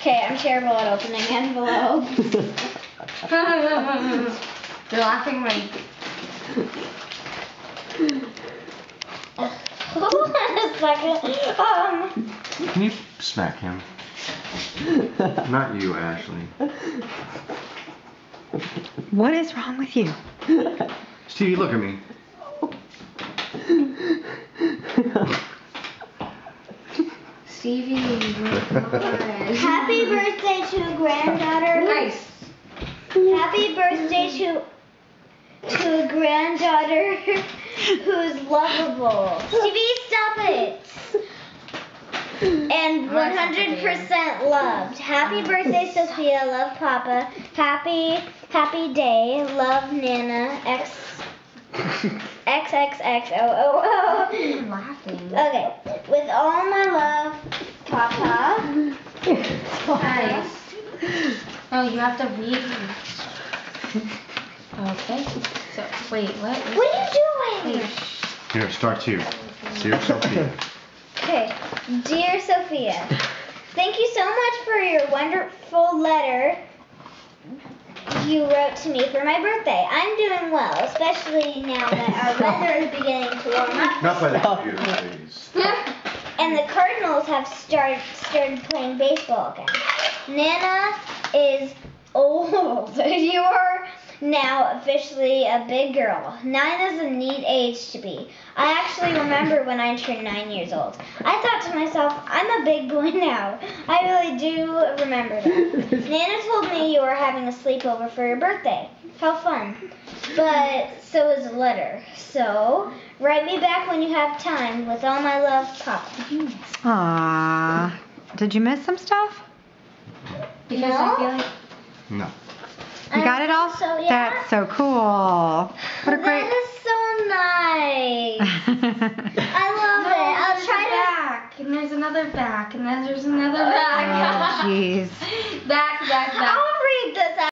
Okay, I'm terrible at opening envelopes. You're laughing right. Hold on a second. Can you smack him? Not you, Ashley. What is wrong with you? Stevie, look at me. Stevie, Happy birthday to granddaughter. Nice. Happy birthday to a granddaughter who's lovable. Stevie, stop it. And 100% loved. Happy birthday, Sophia. Love, Papa. Happy day. Love, Nana. XXXOOO. I'm laughing. Okay. With all my love, Papa. Nice. Oh, you have to read. Okay. So, wait, what? What are you doing? Wait. Here, start you. Dear Sophia. Okay. Dear Sophia, thank you so much for your wonderful letter you wrote to me for my birthday. I'm doing well, especially now that our weather is beginning to warm up. Not by the computer, please. And the Cardinals have started playing baseball again. Nana is old. You're now officially a big girl. 9 is a neat age to be. I actually remember when I turned 9 years old. I thought to myself, I'm a big boy now. I really do remember that. Nana told me you were having a sleepover for your birthday. How fun. But so is a letter. So, write me back when you have time. With all my love, Papa. Aww. Did you miss some stuff? Because No? I feel like. No. You got it all? So, yeah. That's so cool. What a great... That is so nice. I love it. I'll there's try a to. back, and there's another back, and then there's another back. Oh, jeez. Back. I'll read this out.